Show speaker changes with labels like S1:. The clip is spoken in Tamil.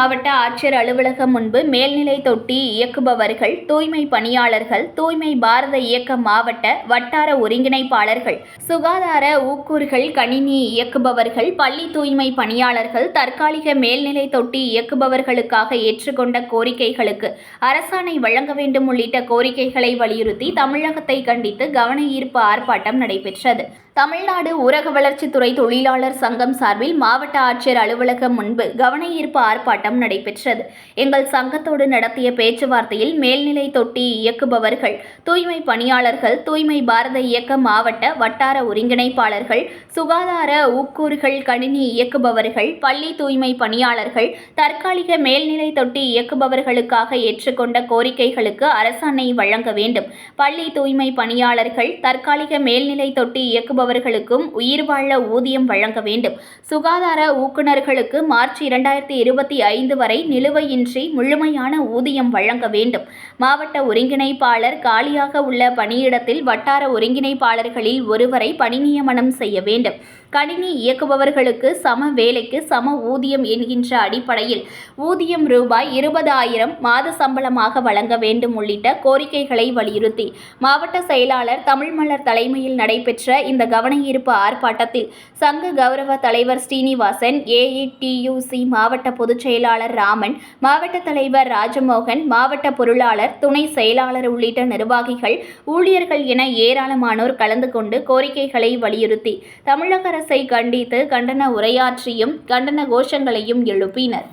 S1: மாவட்ட ஆட்சியர் அலுவலகம் முன்பு மேல்நிலை தொட்டி இயக்குபவர்கள், தூய்மை பணியாளர்கள், தூய்மை பாரத இயக்க மாவட்ட, வட்டார ஒருங்கிணைப்பாளர்கள், சுகாதார ஊக்கூர்கள், கணினி இயக்குபவர்கள், பள்ளி தூய்மை பணியாளர்கள், தற்காலிக மேல்நிலை தொட்டி இயக்குபவர்களுக்காக ஏற்றுக்கொண்ட கோரிக்கைகளுக்கு அரசாணை வழங்க வேண்டும் உள்ளிட்ட கோரிக்கைகளை வலியுறுத்தி தமிழகத்தை கண்டித்து கவன ஈர்ப்பு ஆர்ப்பாட்டம் நடைபெற்றது. தமிழ்நாடு ஊரக வளர்ச்சித்துறை தொழிலாளர் சங்கம் சார்பில் மாவட்ட ஆட்சியர் அலுவலகம் முன்பு கவன ஈர்ப்பு ஆர்ப்பாட்டம் நடைபெற்றது. எங்கள் சங்கத்தோடு நடத்திய பேச்சுவார்த்தையில் மேல்நிலை தொட்டி இயக்குபவர்கள், தூய்மை பணியாளர்கள், தூய்மை பாரத இயக்க மாவட்ட, வட்டார ஒருங்கிணைப்பாளர்கள், சுகாதார ஊக்கூர்கள், கணினி இயக்குபவர்கள், பள்ளி தூய்மை பணியாளர்கள், தற்காலிக மேல்நிலை தொட்டி இயக்குபவர்களுக்காக ஏற்றுக்கொண்ட கோரிக்கைகளுக்கு அரசாணை வழங்க வேண்டும். பள்ளி தூய்மை பணியாளர்கள், தற்காலிக மேல்நிலை தொட்டி இயக்குபவர்களுக்கும் உயிர் வாழ ஊதியம் வழங்க வேண்டும். சுகாதார ஊக்குநர்களுக்கு மார்ச் 2025 வரை நிலுவையின்றி முழுமையான ஊதியம் வழங்க வேண்டும். மாவட்ட ஒருங்கிணைப்பாளர் காலியாக உள்ள பணியிடத்தில் வட்டார ஒருங்கிணைப்பாளர்களில் ஒருவரை பணி நியமனம் செய்ய வேண்டும். கணினி இயக்குபவர்களுக்கு சம வேலைக்கு சம ஊதியம் என்கின்ற அடிப்படையில் ஊதியம் ரூபாய் 20,000 மாத சம்பளமாக வழங்க வேண்டும் உள்ளிட்ட கோரிக்கைகளை வலியுறுத்தி மாவட்ட செயலாளர் தமிழ்மலர் தலைமையில் நடைபெற்ற இந்த கவன ஈர்ப்பு ஆர்ப்பாட்டத்தில் சங்க கௌரவ தலைவர் ஸ்ரீனிவாசன், AETUC மாவட்ட பொதுச் செயலாளர் ராமன், மாவட்ட தலைவர் ராஜமோகன், மாவட்ட பொருளாளர், துணை செயலாளர் உள்ளிட்ட நிர்வாகிகள், ஊழியர்கள் என ஏராளமானோர் கலந்து கொண்டு கோரிக்கைகளை வலியுறுத்தி தமிழக அரசை கண்டித்து கண்டன உரையாற்றியும் கண்டன கோஷங்களையும் எழுப்பினர்.